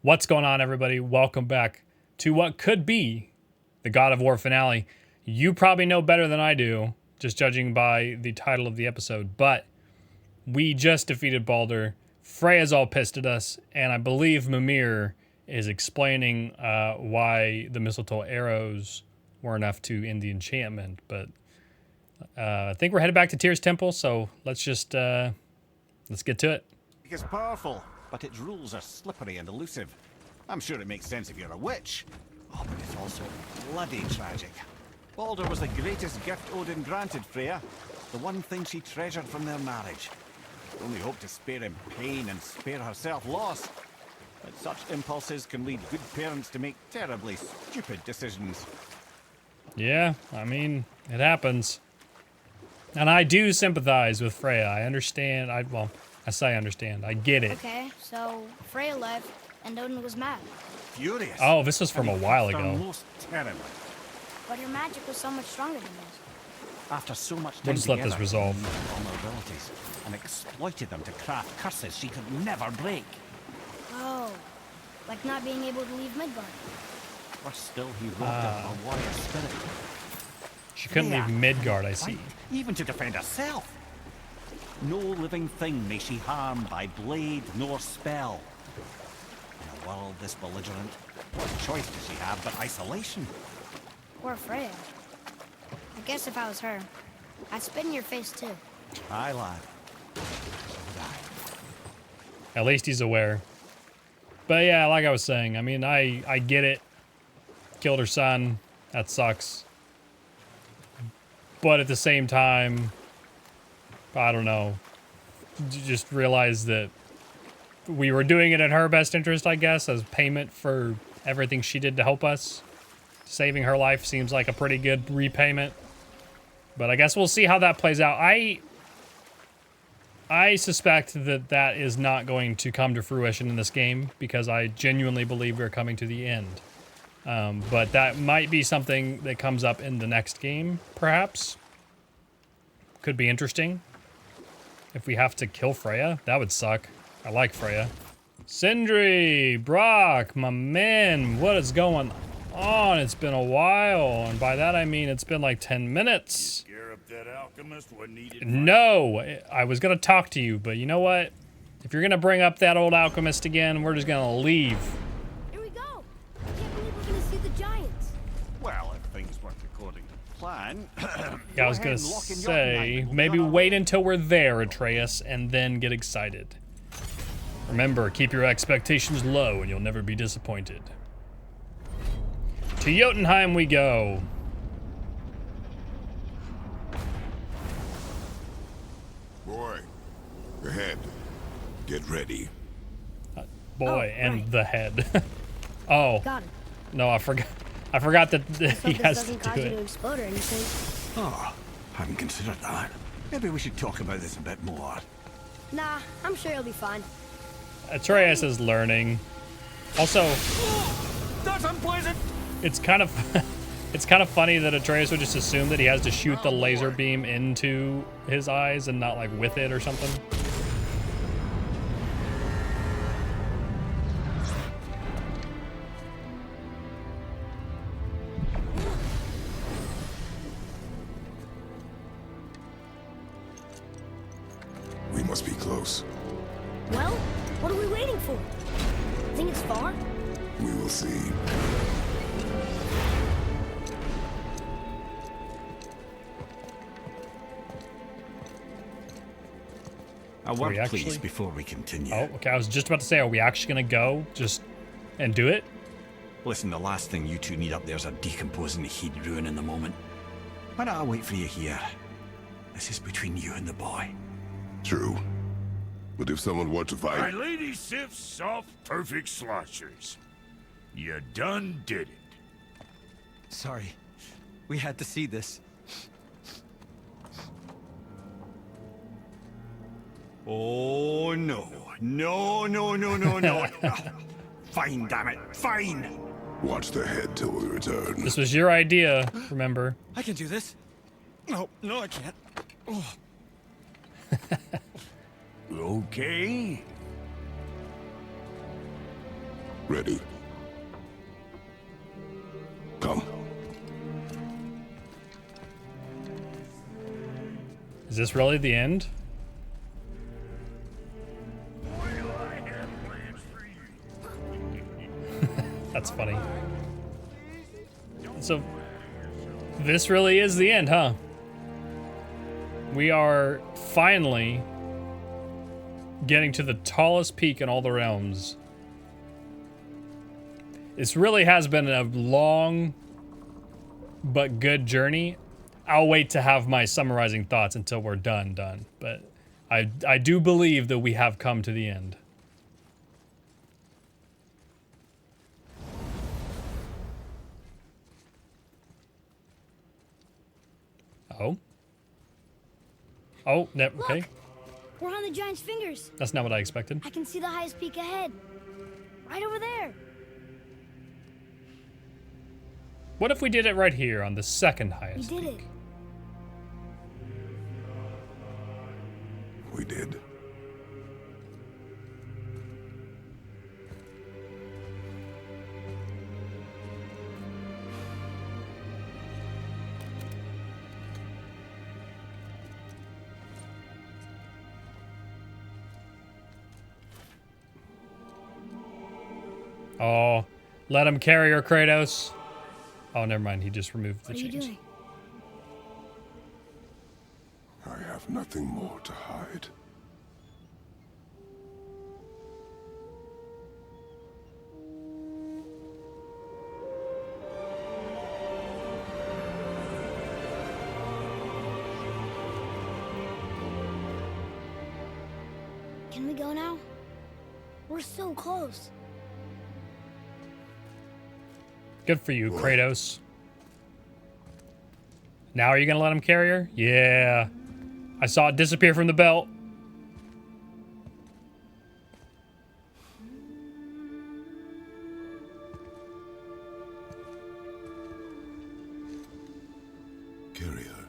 What's going on, everybody? Welcome back to what could be the God of War finale. You probably know better than I do, just judging by the title of the episode, but we just defeated Baldur. Freya's all pissed at us, and I believe Mimir is explaining why the mistletoe arrows were enough to end the enchantment, but I think we're headed back to Tyr's temple, so let's just let's get to it. It's powerful, but its rules are slippery and elusive. I'm sure it makes sense if you're a witch. Oh, but it's also bloody tragic. Baldur was the greatest gift Odin granted Freya. The one thing she treasured from their marriage. Only hope to spare him pain and spare herself loss. But such impulses can lead good parents to make terribly stupid decisions. Yeah, I mean, it happens. And I do sympathize with Freya. I understand. I say I understand. I get it. Okay, so Freya left, and Odin was mad. Furious. Oh, this was from And a he while cursed her ago. most terribly. But her magic was so much stronger than his. After so much time We'll just let this together, resolve. he used vulnerabilities and exploited them to craft curses she could never break. Oh, like not being able to leave Midgard. Worse still, he robbed her of a warrior spirit. She couldn't leave Midgard, I see. Fight, even to defend herself. No living thing may she harm by blade nor spell. In a world this belligerent, what choice does she have but isolation? Poor Freya. I guess if I was her, I'd spit in your face too. Aye, lad. So would I. At least he's aware. But yeah, like I was saying, I mean, I get it. Killed her son. That sucks. But at the same time, I don't know. Just realize that we were doing it in her best interest, I guess, as payment for everything she did to help us. Saving her life seems like a pretty good repayment. But I guess we'll see how that plays out. I suspect that that is not going to come to fruition in this game because I genuinely believe we're coming to the end. But that might be something that comes up in the next game, perhaps. Could be interesting. If we have to kill Freya, that would suck. I like Freya. Sindri, Brock, my man, what is going on? It's been a while, and by that I mean it's been like 10 minutes. Scare up that alchemist what needed. No, I was gonna talk to you, but you know what? If you're gonna bring up that old alchemist again, we're just gonna leave. Here we go! I can't believe we're gonna see the giants. Well, if things work according to plan. Yeah, I was gonna say, maybe wait until we're there, Atreus, and then get excited. Remember, keep your expectations low and you'll never be disappointed. To Jotunheim we go. Boy, ahead. Get ready. Boy, Oh, and right. the head. Oh, Got it. no, I forgot that Hope he this has doesn't to cause do you to it. explode or anything. Oh, hadn't considered that. Maybe we should talk about this a bit more. Nah, I'm sure you'll be fine. Atreus is learning. Also, That's unpleasant! it's kind of it's kind of funny that Atreus would just assume that he has to shoot the laser beam into his eyes and not like with it or something. We must be close. Well, what are we waiting for? Think it's far? We will see. A we word, actually- please, before we continue. Oh, okay. I was just about to say, are we actually gonna go just and do it? Listen, the last thing you two need up there is a decomposing heat ruin in the moment. Why don't I wait for you here? This is between you and the boy. True. But if someone were to My fight, lady Sif's soft, perfect sloshers. You done did it. Sorry. We had to see this. Oh, no. No, no, no, no, no. Fine, damn it. Fine. watch the head till we return. This was your idea, remember? I can do this. No, no, I can't. Oh. Okay. Ready. Come. Is this really the end? That's funny. So, this really is the end, huh? We are finally getting to the tallest peak in all the realms. This really has been a long but good journey. I'll wait to have my summarizing thoughts until we're done. But I do believe that we have come to the end. Oh. Oh, okay. Look! We're on the giant's fingers. That's not what I expected. I can see the highest peak ahead. Right over there. What if we did it right here on the second highest We did peak? it. We did. Oh, let him carry her, Kratos. Oh, never mind. He just removed the What are you chains. doing? I have nothing more to hide. Can we go now? We're so close. Good for you, Kratos. Now are you gonna let him carry her? Yeah. I saw it disappear from the belt. Carry her.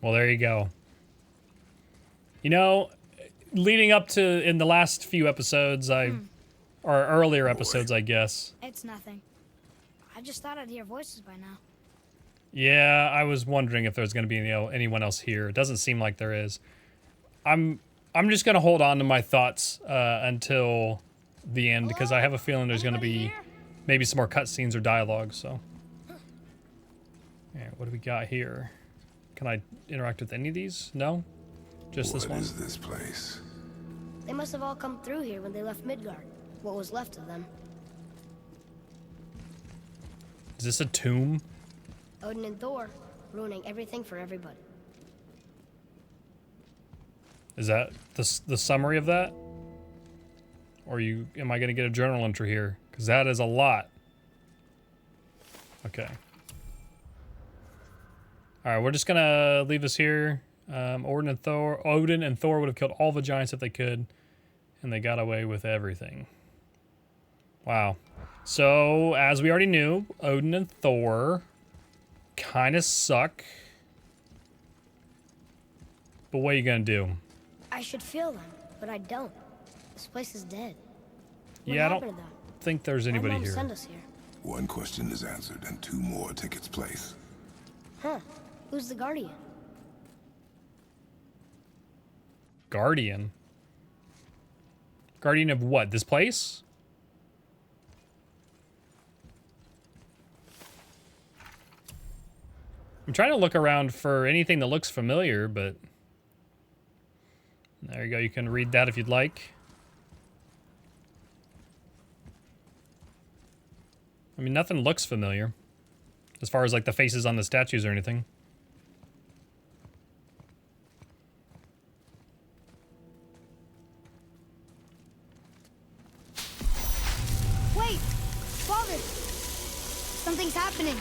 Well, there you go. You know, leading up to in the last few episodes, or earlier episodes, I guess. It's nothing. I just thought I'd hear voices by now. Yeah, I was wondering if there's going to be anyone else here. It doesn't seem like there is. I'm just going to hold on to my thoughts until the end because I have a feeling there's going to be maybe some more cutscenes or dialogue. So, yeah, what do we got here? Can I interact with any of these? No, just this one. What is this place? They must have all come through here when they left Midgard. What was left of them. Is this a tomb? Odin and Thor, ruining everything for everybody. Is that the summary of that? Or am I going to get a journal entry here? Because that is a lot. Okay. All right, we're just going to leave this here. Odin and Thor would have killed all the giants if they could, and they got away with everything. Wow. So, as we already knew, Odin and Thor kind of suck. But what are you going to do? I should feel them, but I don't. This place is dead. What Yeah, I happened don't to them? think there's Why'd anybody Mom here. send us here? One question is answered and two more take its place. Huh. Who's the Guardian? Guardian? Guardian of what? This place? I'm trying to look around for anything that looks familiar, but... There you go, you can read that if you'd like. I mean, nothing looks familiar. As far as, like, the faces on the statues or anything. Wait! Father! Something's happening.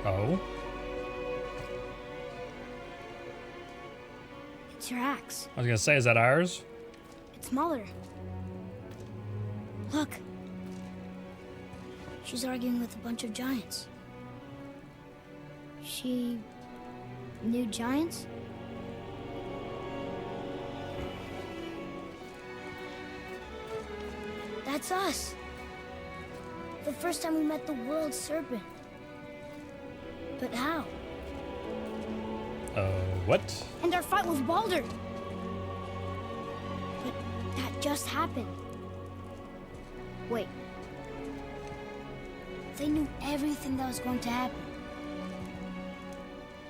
Oh? It's your axe. I was gonna say, is that ours? It's Mother. Look. She's arguing with a bunch of giants. She knew giants? That's us. The first time we met the world serpent. But how? What? And our fight with Baldur. But that just happened. Wait. They knew everything that was going to happen.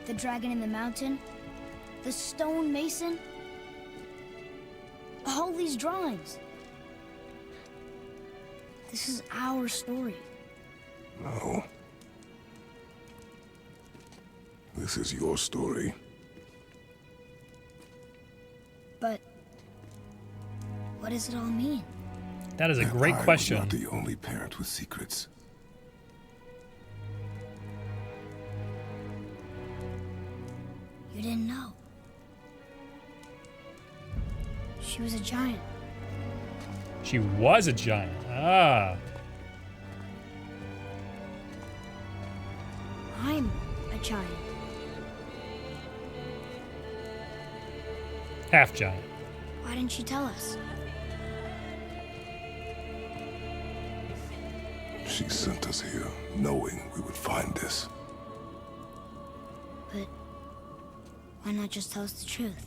The dragon in the mountain, the stone mason, all these drawings. This is our story. No. This is your story. But what does it all mean? That is a And great I was question. not the only parent with secrets. You didn't know. She was a giant. She was a giant. Ah. I'm a giant. Half giant. Why didn't she tell us? She sent us here knowing we would find this. But why not just tell us the truth?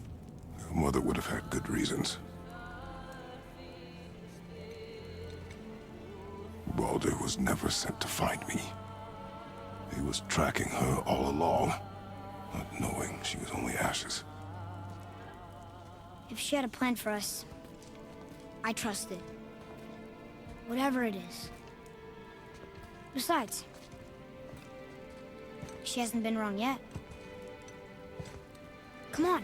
Your mother would have had good reasons. Baldur was never sent to find me. He was tracking her all along, not knowing she was only ashes. If she had a plan for us, I trust it. Whatever it is. Besides, she hasn't been wrong yet. Come on.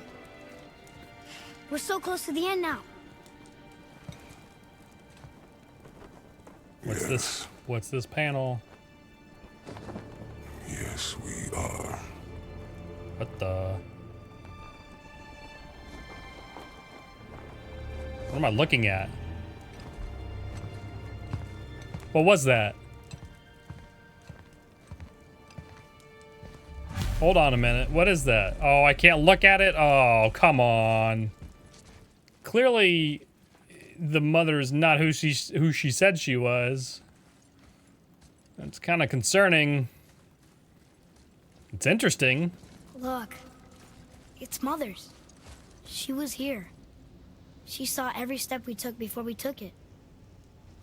We're so close to the end now. What's this? What's this panel? Yes, we are. What the? What am I looking at? What was that? Hold on a minute. What is that? Oh, I can't look at it? Oh, come on. Clearly, the mother is not who she said she was. That's kind of concerning. It's interesting. Look. It's Mother's. She was here. She saw every step we took before we took it.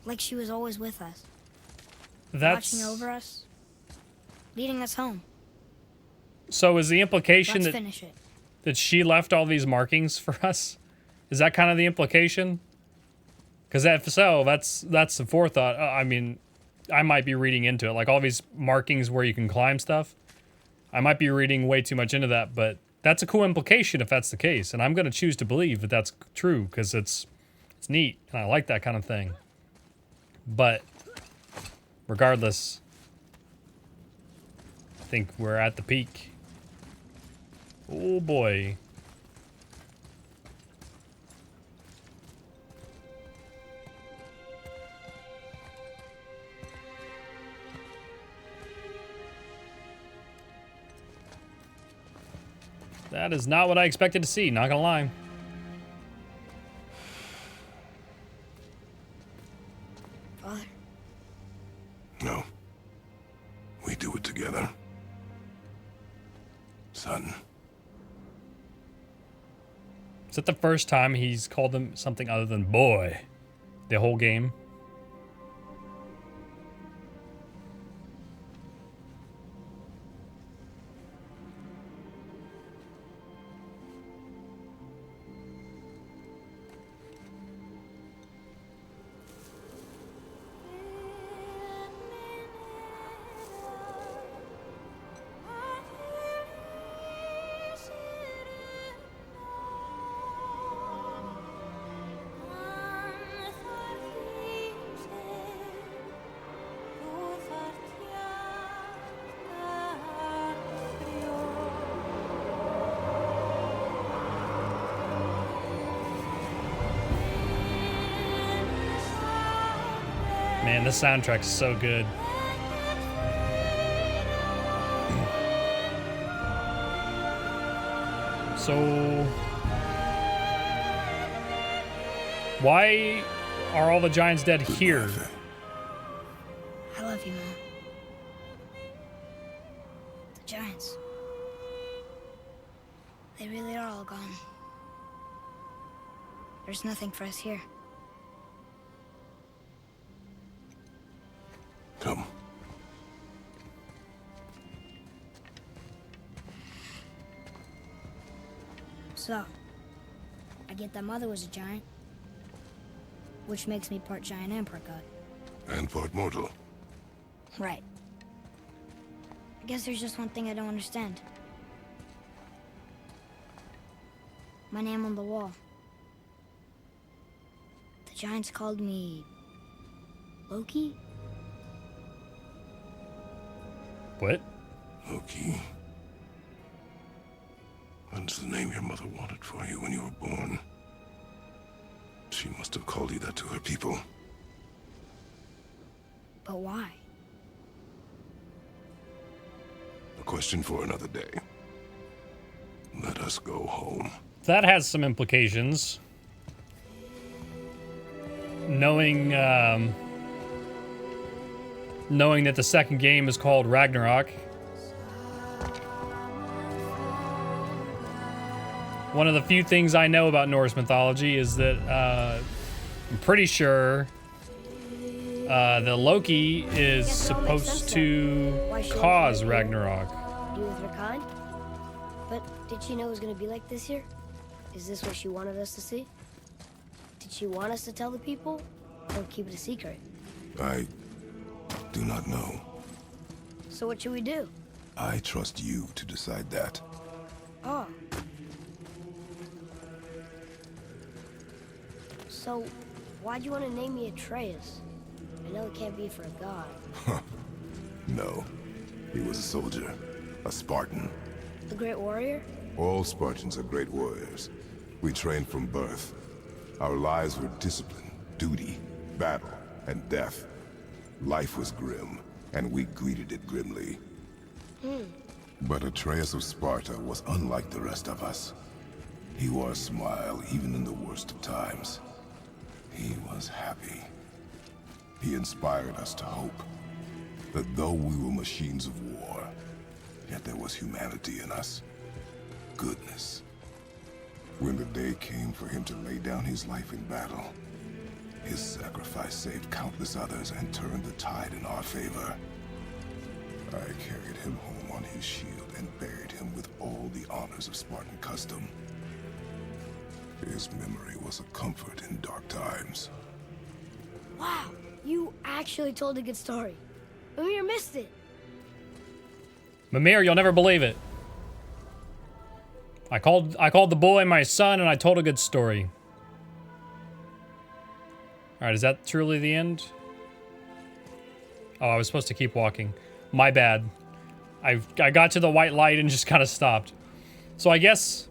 Like she was always with us. That's Watching over us. Leading us home. so. Is the implication Let's that finish it. that she left all these markings for us? Is that kind of the implication? Because if so, that's the forethought. I mean, I might be reading into it, like all these markings where you can climb stuff. I might be reading way too much into that, but that's a cool implication if that's the case, and I'm going to choose to believe that that's true because it's neat and I like that kind of thing. But regardless, I think we're at the peak. Oh boy. That is not what I expected to see, not gonna lie. Father, No. We do it together. Son. Is that the first time he's called him something other than boy? The whole game? Man, this soundtrack's so good. So, why are all the giants dead here? I love you, Mom. The giants. They really are all gone. There's nothing for us here. Come. So, I get that Mother was a giant, which makes me part giant and part god. And part mortal. Right. I guess there's just one thing I don't understand. My name on the wall. The giants called me... Loki? What? Loki. That's the name your mother wanted for you when you were born. She must have called you that to her people. But why? A question for another day. Let us go home. That has some implications. Knowing that the second game is called Ragnarok. One of the few things I know about Norse mythology is that I'm pretty sure the Loki is Guess it all makes supposed sense to Why she cause wanted to Ragnarok. do with her kind? But did she know it was gonna be like this here? Is this what she wanted us to see? Did she want us to tell the people, or keep it a secret? I do not know. So what should we do? I trust you to decide that. Oh. So, why'd you want to name me Atreus? I know it can't be for a god. No. He was a soldier. A Spartan. The Great Warrior? All Spartans are great warriors. We trained from birth. Our lives were discipline, duty, battle, and death. Life was grim, and we greeted it grimly. But Atreus of Sparta was unlike the rest of us. He wore a smile even in the worst of times. He was happy. He inspired us to hope that though we were machines of war, yet there was humanity in us. Goodness. When the day came for him to lay down his life in battle, his sacrifice saved countless others and turned the tide in our favor. I carried him home on his shield and buried him with all the honors of Spartan custom. His memory was a comfort in dark times. Wow, you actually told a good story. Mimir missed it. Mimir, you'll never believe it. I called the boy my son, and I told a good story. All right, is that truly the end? Oh, I was supposed to keep walking. My bad. I got to the white light and just kind of stopped. So I guess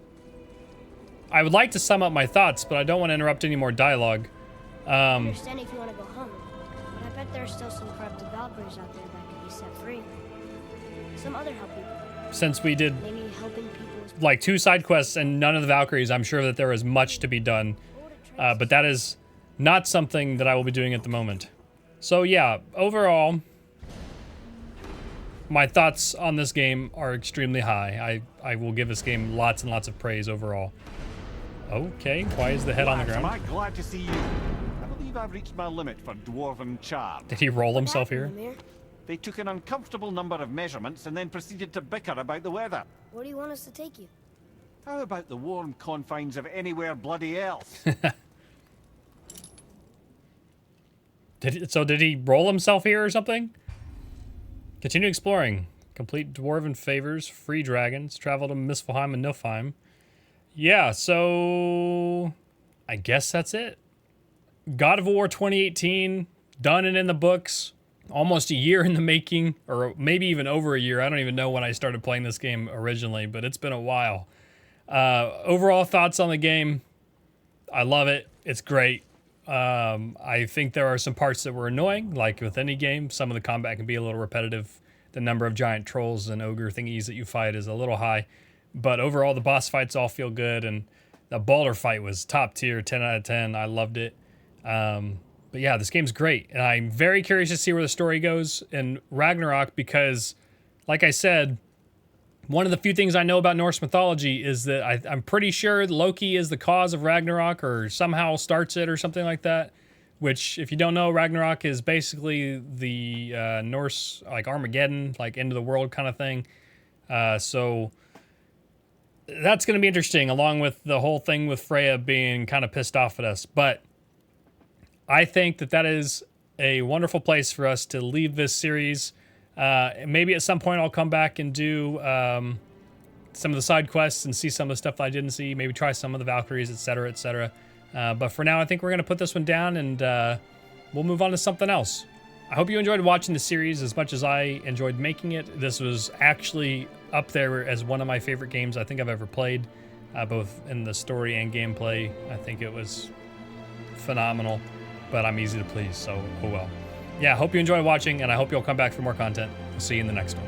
I would like to sum up my thoughts, but I don't want to interrupt any more dialogue. I understand if you want to go home, but I bet there are still some corrupted Valkyries out there that could be set free. Some other help people. Since we did Maybe helping people is like 2 side quests and none of the Valkyries, I'm sure that there is much to be done. But that is not something that I will be doing at the moment. So yeah, overall, my thoughts on this game are extremely high. I will give this game lots and lots of praise overall. Okay, why is the head on the Lads, am ground? I glad to see you? I believe I've reached my limit for dwarven charm. Did he roll himself here? Mimir? They took an uncomfortable number of measurements and then proceeded to bicker about the weather. Where do you want us to take you? How about the warm confines of anywhere bloody else? Did he roll himself here or something? Continue exploring. Complete dwarven favors, free dragons, travel to Muspelheim and Niflheim. Yeah, so I guess that's it. God of War 2018, done and in the books. Almost a year in the making, or maybe even over a year. I don't even know when I started playing this game originally, but it's been a while. Overall thoughts on the game, I love it. It's great. I think there are some parts that were annoying, like with any game. Some of the combat can be a little repetitive. The number of giant trolls and ogre thingies that you fight is a little high. But overall, the boss fights all feel good, and the Baldur fight was top tier, 10 out of 10. I loved it. But yeah, this game's great, and I'm very curious to see where the story goes in Ragnarok because, like I said, one of the few things I know about Norse mythology is that I'm pretty sure Loki is the cause of Ragnarok or somehow starts it or something like that. Which, if you don't know, Ragnarok is basically the Norse, like Armageddon, like end of the world kind of thing. So that's going to be interesting, along with the whole thing with Freya being kind of pissed off at us. But I think that is a wonderful place for us to leave this series. Maybe at some point I'll come back and do some of the side quests and see some of the stuff that I didn't see. Maybe try some of the Valkyries, etc., etc. But for now, I think we're going to put this one down and we'll move on to something else. I hope you enjoyed watching the series as much as I enjoyed making it. This was actually up there as one of my favorite games I think I've ever played, both in the story and gameplay. I think it was phenomenal, but I'm easy to please, so oh well. Yeah, I hope you enjoyed watching, and I hope you'll come back for more content. We'll see you in the next one.